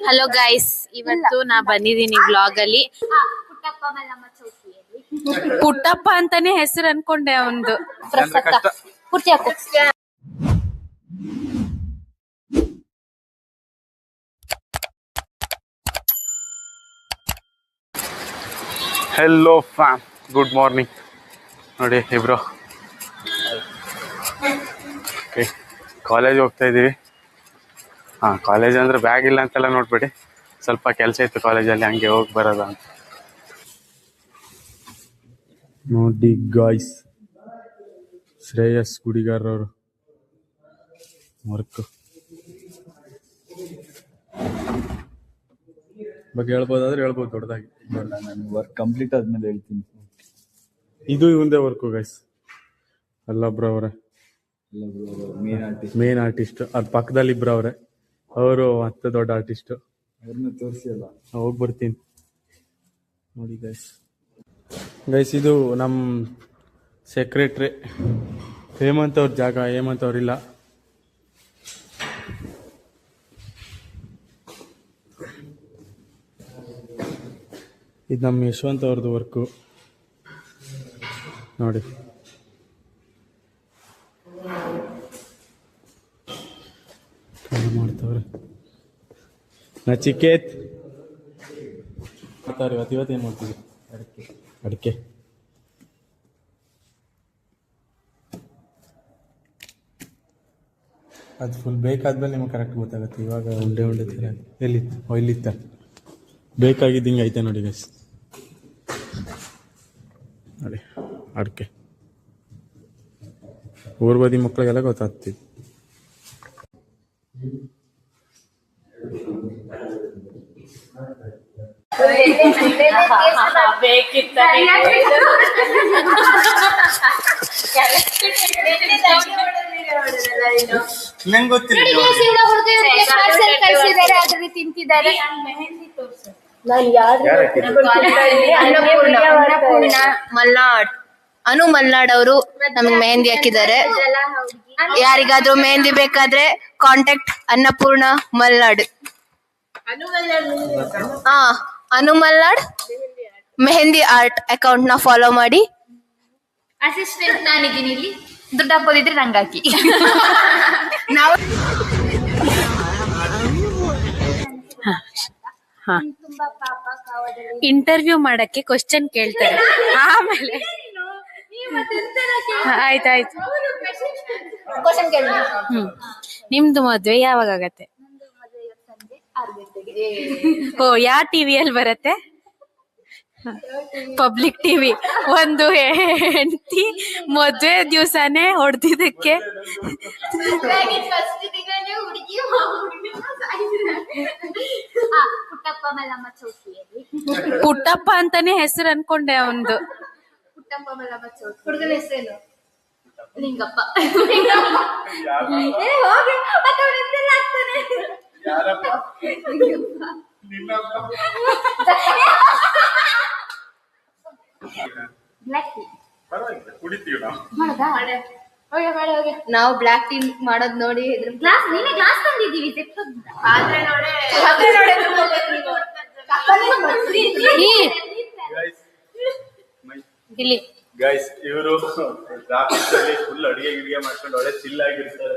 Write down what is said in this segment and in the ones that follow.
Hello guys, ಇವತ್ತು ನಾ ಬಂದಿದ್ದೀನಿ ವ್ಲಾಗ್ ಅಲ್ಲಿ. ಪುಟ್ಟಪ್ಪ ಅಂತಾನೆ ಹೆಸರು ಅನ್ಕೊಂಡೆ ಅವಂದು. ಪೂರ್ತಿ ಹಾಕು. Hello fam, good morning. ನೋಡಿ ಇಬ್ರು ಕಾಲೇಜ್ ಹೋಗ್ತಾ ಇದ್ದೀವಿ. ಕಾಲೇಜ್ ಅಂದರೆ ಬ್ಯಾಗ್ ಇಲ್ಲ ಅಂತೆಲ್ಲ ನೋಡ್ಬೇಡಿ, ಸ್ವಲ್ಪ ಕೆಲಸ ಇತ್ತು ಕಾಲೇಜಲ್ಲಿ, ಹಂಗೆ ಹೋಗಿ ಬರೋದ ಅಂತ. ನೋಡಿ ಗಾಯ್ಸ್, ಶ್ರೇಯಸ್ ಗುಡಿಗಾರವರು ವರ್ಕ್ ಬಗ್ಗೆ ಹೇಳ್ಬೋದಾದ್ರೆ ಹೇಳ್ಬೋದು ದೊಡ್ಡದಾಗಿ. ನಾನು ವರ್ಕ್ ಕಂಪ್ಲೀಟ್ ಆದ್ಮೇಲೆ ಹೇಳ್ತೀನಿ. ಇದು ಇವಂದೇ ವರ್ಕು ಗೈಸ್. ಅಲ್ಲೊಬ್ರು ಅವರೇ ಮೇನ್ ಆರ್ಟಿಸ್ಟ್, ಅದ್ ಪಕ್ಕದಲ್ಲಿ ಇಬ್ರು ಅವ್ರೆ, ಅವರು ಮತ್ತೆ ದೊಡ್ಡ ಆರ್ಟಿಸ್ಟ್. ಅವ್ರನ್ನ ತೋರಿಸಿ ಅಲ್ಲ, ಹೋಗಿ ಬರ್ತೀನಿ. ನೋಡಿ ಗೈಸ್ ಇದು ನಮ್ಮ ಸೆಕ್ರೆಟ್ರಿ ಹೇಮಂತ್ ಅವ್ರ ಜಾಗ. ಹೇಮಂತ್ ಅವ್ರಿಲ್ಲ. ಇದು ನಮ್ಮ ಯಶವಂತ್ ಅವ್ರದ್ದು ವರ್ಕು ನೋಡಿ. ಮಾಡ್ತವ್ರೆ ನಚಿಕೇತ್ ಮಾಡ್ತಾರೆ. ಇವತ್ತೇನು ಮಾಡ್ತೀವಿ? ಅಡಿಕೆ ಅದು ಫುಲ್ ಬೇಕಾದ್ಮೇಲೆ ನಿಮಗೆ ಕರೆಕ್ಟ್ ಗೊತ್ತಾಗುತ್ತೆ. ಇವಾಗ ಉಂಡೆ ತೀರ ಎಲ್ಲಿತ್ತು ಇಲ್ಲಿತ್ತ ಬೇಕಾಗಿದ್ದು ಹಿಂಗೆ ಐತೆ ನೋಡಿ ಗೈಸ್. ನೋಡಿ ಅಡಿಕೆ ಊರ್ ಬದಿ ಮಕ್ಳಿಗೆಲ್ಲ ಗೊತ್ತಾಗ್ತಿತ್ತು. ನಂಗೆ ಗೊತ್ತಿಲ್ಲ. ಮಲ್ನಾಡ್ ಅನು ಮಲ್ನಾಡ್ ಅವರು ನಮಗೆ ಮೆಹಂದಿ ಹಾಕಿದ್ದಾರೆ. ಯಾರಿಗಾದ್ರೂ ಮೆಹಂದಿ ಬೇಕಾದ್ರೆ ಕಾಂಟ್ಯಾಕ್ಟ್ ಅನ್ನಪೂರ್ಣ ಮಲ್ನಾಡ್. ಅನು ಮಲ್ನಾಡ್ ಮೆಹಂದಿ ಆರ್ಟ್ ಅಕೌಂಟ್ ನ ಫಾಲೋ ಮಾಡಿ. ಅಸಿಸ್ಟೆಂಟ್ ನಾನಿದ್ದೀನಿ ಇಲ್ಲಿ, ದುಡ್ಡು ಹಾಕೋದಿದ್ರೆ ನಂಗೆ ಹಾಕಿ. ನಾವು ಇಂಟರ್ವ್ಯೂ ಮಾಡಕ್ಕೆ ಕ್ವಶನ್ ಕೇಳ್ತಾರೆ, ಆಮೇಲೆ ಆಯ್ತಾಯ್ತು. ನಿಮ್ದು ಮದ್ವೆ ಯಾವಾಗ ಆಗತ್ತೆ? ಓ, ಯಾವ ಟಿವಿಯಲ್ಲಿ ಬರತ್ತೆ? Public TV. ಒಂದು ಹೆಂಡತಿ ಮದ್ವೆ ದಿವ್ಸನೇ ಹೊಡೆದಿದ್ದಕ್ಕೆ ಪುಟ್ಟಪ್ಪ ಅಂತಾನೆ ಹೆಸರು ಅನ್ಕೊಂಡೆ ಅವಂದು. ಪುಟ್ಟಪ್ಪ ಮಲ್ಲಮ್ಮ ಚೌತಿ. ಹುಡುಗನ ಹೆಸರೇನು? ಲಿಂಗಪ್ಪ. ನಾವು ಬ್ಲಾಕ್ ಟೀ ಮಾಡೋದ್ ನೋಡಿ ಗ್ಲಾಸ್ ತಂದಿದ್ದೀವಿ. ಇಲ್ಲಿ ಗೈಸ್ ಇವರು ಆಫೀಸ್ ಅಲ್ಲಿ ಫುಲ್ ಅಡಿಗೆ ಮಾಡ್ಕೊಂಡು ಒಳ್ಳೆ ಚಿಲ್ ಆಗಿರ್ತಾರೆ.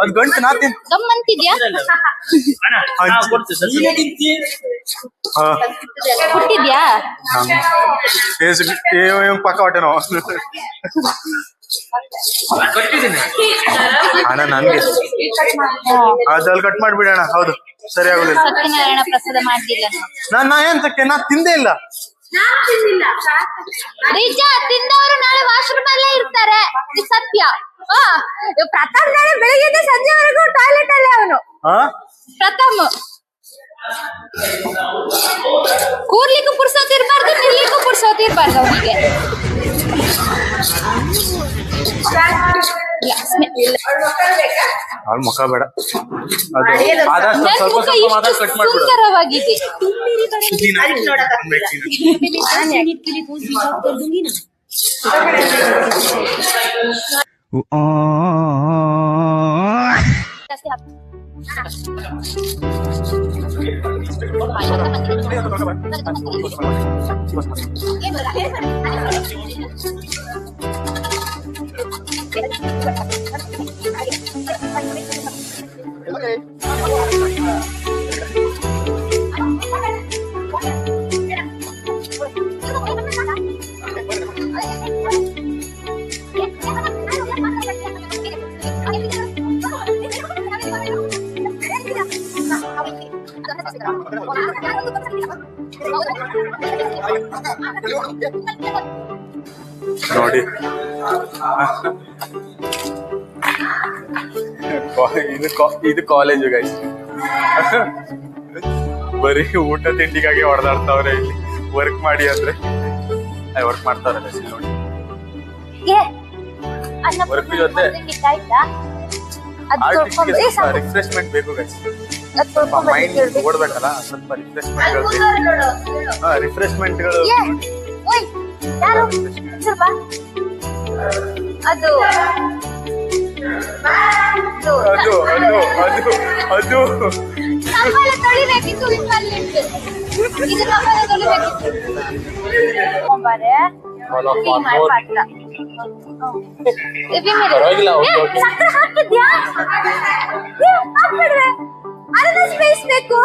ಅದ್ ಗಂಟು ನಾತಿನ್ ಗಮ್ಮಂತಿದ್ಯಾ? ಹುಟ್ಟಿದ್ಯಾ? ಪಕ್ಕ ಹೊಟ್ಟೆ ನಾವು ಅಣ್ಣ ನನ್ಗೆ ಅದಲ್ಲಿ ಕಟ್ ಮಾಡ್ಬಿಡೋಣ. ಹೌದು, ಸರಿ ಆಗುದಿಲ್ಲ. ಸತ್ಯನಾರಾಯಣ ಪ್ರಸಾದ ಮಾಡ್ದಿಲ್ಲ. ನಾ ಏನ್ ನಾ ತಿಂದೇ ಇಲ್ಲ. ನಿಜ, ತಿಂದವರು ನಾಳೆ ವಾಶ್ರೂಮ್ ಅಲ್ಲೇ ಇರ್ತಾರೆ. ಇದು ಸತ್ಯ. ಪ್ರಥಮ್ ನಾಳೆ ಬೆಳಿಗ್ಗೆ ಸಂಜೆವರೆಗೂ ಟಾಯ್ಲೆಟ್ ಅಲ್ಲೇ ಅವನು. ಪ್ರಥಮ್ ಕೂರ್ಲಿಕ್ಕೂ ಪುರ್ಸೋತಿರ್ಬಾರ್ದು, ನಿಲ್ಲಿಕ್ಕೂ ಪುರ್ಸೋತಿರ್ಬಾರ್ದು ಅವನಿಗೆ. ಅವ್ರ ಮುಖ ಬೇಡ, ಸ್ವಲ್ಪ ಮಾತ್ರ ಕಟ್ ಮಾಡ್ಬಿಡು. ಸುಂದರವಾಗಿದೆ. ನೋಡಿ ಇದು ಕಾಲೇಜು ಗೈಸ್. ಬರೀ ಊಟ ತಿಂಡಿಗಾಗಿ ಹೊಡೆದಾಡ್ತಾವ್ರೆ ಇಲ್ಲಿ. ವರ್ಕ್ ಮಾಡಿ ಅಂದ್ರೆ ವರ್ಕ್ ಮಾಡ್ತಾವ್ರೆ ಗೈಸ್ ನೋಡಿ. ವರ್ಕ್ ಜೊತೆ ರಿಫ್ರೆಶ್ಮೆಂಟ್ ಬೇಕು ಗೈಸ್. ಮೈಂಡ್ ಓಡ್ಬೇಕಲ್ಲ, ಸ್ವಲ್ಪ ರಿಫ್ರೆಶ್ಮೆಂಟ್ಗಳು. ಅದು ತೊಳಿಬೇಕಿತ್ತು. ಹಾಕಿದ್ಯಾ? ಅರ್ಧ ಸ್ಪೇಸ್ ಬೇಕು.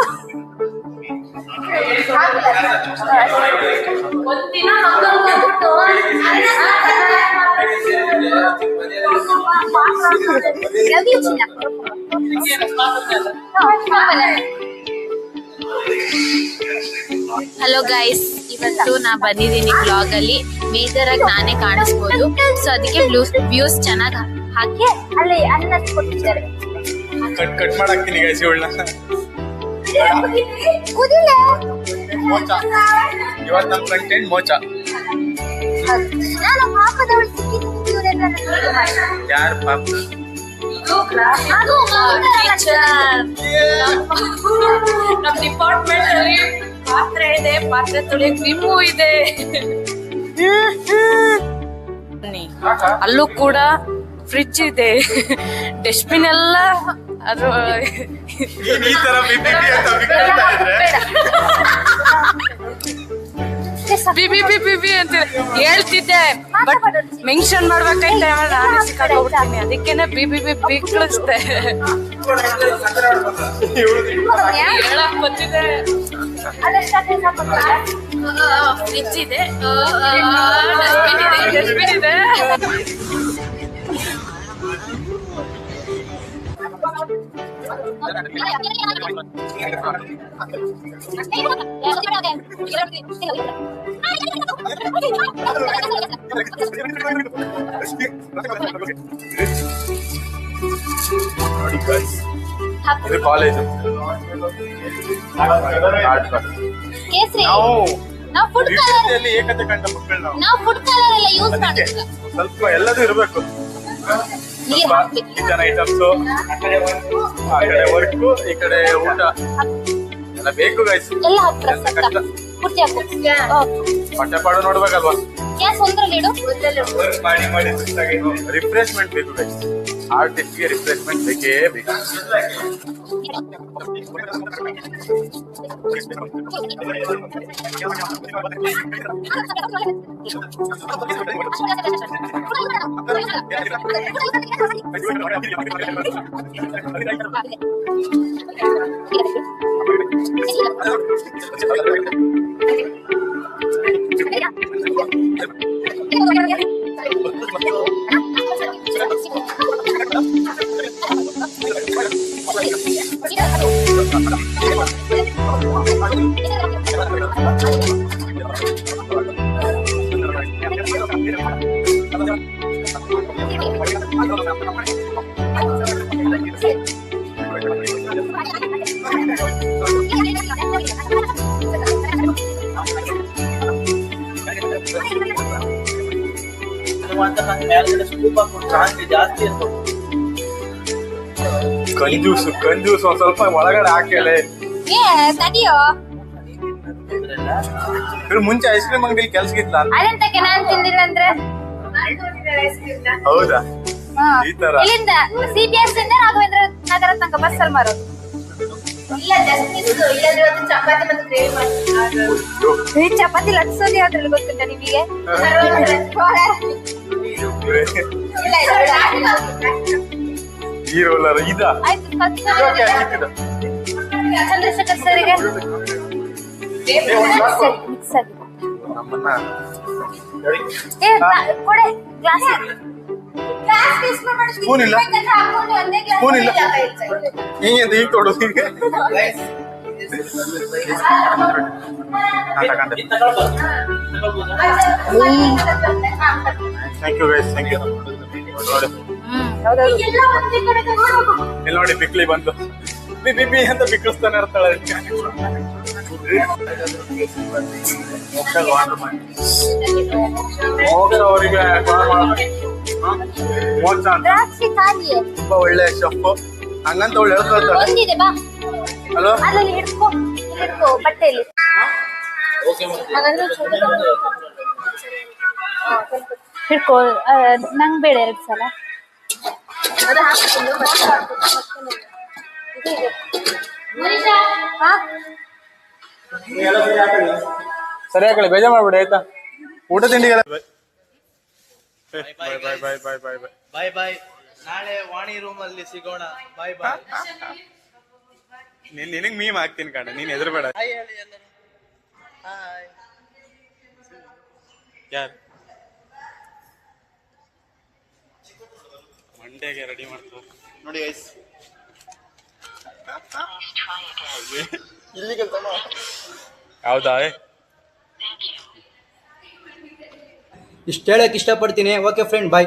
ಹಲೋ ಗೈಸ್, ಇವತ್ತು ನಾ ಬಂದಿದ್ದೀನಿ ಬ್ಲಾಗ್ ಅಲ್ಲಿ. ಮೇಜರ್ ಆಗಿ ನಾನೇ ಕಾಣಿಸ್ಬೋದು, ಸೊ ಅದಕ್ಕೆ ವ್ಯೂಸ್ ಚೆನ್ನಾಗಿ ಹಾಕಿ ಅಲ್ಲಿ ಅನ್ನ ಕೊಟ್ಟಿದ್ದಾರೆ. ಕಟ್ ಮಾಡಾಕ್ತೀನಿ ಗೈಸ್ ಇವಳನ್ನ. ಮೋಚ ಇವತ್ತು ನಮ್ಮ ಕಂಟೆಂಟ್ ಮೋಚ. ನಾನು ಪಾಪದವಳು ಸಿಕ್ಕಿದ್ದು ಯಾರು ಪಾಪ? ನಮ್ಮ ಡಿಪಾರ್ಟ್ಮೆಂಟ್ ಅಲ್ಲಿ ಪಾತ್ರೆ ಇದೆ, ಪಾತ್ರೆ ತೊಳೆಯಕ್ ವಿಮು ಇದೆ. ಅಲ್ಲೂ ಕೂಡ ಫ್ರಿಡ್ಜ್ ಇದೆ, ಡಸ್ಟ್ಬಿನ್ ಎಲ್ಲ. ಅದು ಈ ತರ ಬಿದ್ದಿದ್ದಿ ಅಂತ ಬಿಕ್ಕಿರ್ತಾ ಇದ್ರೆ ಬಿಬಿ ಬಿಬಿ ಬಿ ಅಂತ ಹೇಳ್ತಿದ್ದೆ, ಬಟ್ ಮೆನ್ಷನ್ ಮಾಡ್ಬೇಕಂತ ನಾನು ಸಿಕ್ಕಾಡ್ಬಿಡ್ತೀನಿ. ಅದಕ್ಕೇನೆ ಬಿಬಿ ಬಿ ಕಳಿಸ್ದೆ. ಹೇಳಕ್ ಬಂದಿದೆ. ಫ್ರಿಡ್ಜ್ ಇದೆ, ಡಸ್ಟ್ಬಿನ್ ಇದೆ. ಇದು ಕಾಲೇಜು. ನಾವು ಫುಡ್ ಕಲರ್ ಏಕತೆ ಕಂಡ ಮಕ್ಕಳು ನಾವು ಫುಡ್ ಕಲರ್ ಎಲ್ಲ ಯೂಸ್ ಮಾಡಿಲ್ಲ. ಸ್ವಲ್ಪ ಎಲ್ಲದೂ ಇರಬೇಕು. ನೀರ್ ಹಾಕ್ಬೇಕು. ಕಿಚನ್ ಐಟಮ್ಸ್, ಆ ಕಡೆ ವರ್ಕು, ಈ ಕಡೆ ಊಟ ಎಲ್ಲ ಬೇಕು ಗೈಸ್. ಎಲ್ಲ ಹಾಕ್ತಾರೆ ಪೂರ್ತಿ ಹಾಕು. ಹೊಟ್ಟೆ ಪಾಡು ನೋಡ್ಬೇಕಲ್ವಾ? ಗ್ಯಾಸ್ ಒಂದ್ರಲ್ಲಿ ಇಡು. ವರ್ಕ್ ಮಾಡಿ ಮಾಡಿ ಸುಸ್ತಾಗಿ ರಿಫ್ರೆಶ್ಮೆಂಟ್ ಬೇಕು ಗೈಸ್. ಆರ್ಟಿಸ್ಟ್ಗೆ ರಿಫ್ರೆಶ್ಮೆಂಟ್ ಬೇಕೇ ಬೇಕು. ಕಂಜೂಸು ಒಂದ್ ಸ್ವಲ್ಪ ಒಳಗಡೆ ಹಾಕಲೆ. ತಡಿಯೋ. ಇವ್ರು ಮುಂಚೆ ಐಸ್ ಕ್ರೀಮ್ ಅಂಗಡಿ ಕೆಲ್ಸಕ್ಕಿತ್ತ ಅದೆಂತಕ್ಕೆ ನಾನ್ ತಿಂದಿಲ್ಲ ಅಂದ್ರೆ ಹೌದಾ ಹಾ. ಈ ತರ ಇಲ್ಲಿಂದ CBS ಇಂದ ರಾಘವೇಂದ್ರ ನಗರ ತನಕ ಬಸ್ ಅಲ್ಲಿ ಮಾರೋದು. ಇಲ್ಲ just miss. ಇಲ್ಲಾಂದ್ರೆ ಒಂದು ಚಪಾತಿ ಮತ್ತು ಗ್ರೇವಿ ಮಾಡ್ತೀನಿ. ಈ ಚಪಾತಿ ಲಟ್ಸೋದು ಯಾವ್ದ್ರಲ್ಲಿ ಗೊತ್ತುಂಟ ನಿಮಗೆ? ಈ ರೋಲರ್ ಇದ ಆಯ್ತು ಚಂದ್ರಶೇಖರ್ ಸರಿಗೆ ಮಿಕ್ಸ್ ಆಗಿ ನಮ್ಮನ್ನ ಕೊಡೆ ಗ್ಲಾಸ್ ಸ್ಪೂನ್ ಇಲ್ಲ ಸ್ಪೂನ್ ಇಲ್ಲ ಹಿಂಗೆ ಅಂತ ಈಗ ಕೊಡೋದು ಹೀಗೆ thank you guys thank you ನೋಡಿ ಇಲ್ಲಿ ನೋಡಿ ಬಿಕ್ಲಿ ಬಂದು ಬಿ ಬಿ ಬಿ ಅಂತ ಬಿಕ್ಕಿಸ್ತಾನೆ ಇರ್ತಾಳೆ ಅವರಿಗೆ ಮೋಚ ಅಂತ ದ್ರಾಕ್ಷಿ ಖಾಲಿ ತುಂಬಾ ಒಳ್ಳೆ ಶೆಫ್ ಹಂಗಂತ ಅವಳು ಹೇಳ್ಕೊಳ್ತಾಳೆ ಒಂದಿದೆ ಬಾ ಹಲೋ ಅದ್ರಲ್ಲಿ ಹಿಡ್ಕೊ ಬಟ್ಟೆಯಲ್ಲಿ ಹಿಡ್ಕೊ ನಂಗ್ ಬೇಡ 2 ಸಲ ಸರಿ ಹಾಕಳಿ ಬೇಜಾರ್ ಮಾಡ್ಬಿಡಿ ಆಯ್ತಾ ಊಟ ತಿಂಡಿಗೆಲ್ಲ ಬಾಯ್ ಬಾಯ್ ಬಾಯ್ ಬಾಯ್ ಬಾಯ್ ಬಾಯ್ ಬಾಯ್ ಬಾಯ್ ನಾಳೆ ವಾಣಿ ರೂಮ್ ಅಲ್ಲಿ ಸಿಗೋಣ ಬಾಯ್ ಬಾಯ್ ನಿನಗ್ ಮೀಮ್ ಹಾಕ್ತೀನಿ ಕಣ ನೀನ್ ಹೆದರ್ಬೇಡ ಹಾಯ್ ಹೇಳಿ ಎಲ್ಲರೂ ಹಾಯ್ ಯಾರು ಮಂಡೆಗೆ ರೆಡಿ ಮಾಡ್ತಾರೆ ನೋಡಿ ಗೈಸ್ ಹೌದಾ ಇಷ್ಟು ಹೇಳಕ್ ಇಷ್ಟಪಡ್ತೀನಿ. ಓಕೆ ಫ್ರೆಂಡ್ ಬಾಯ್.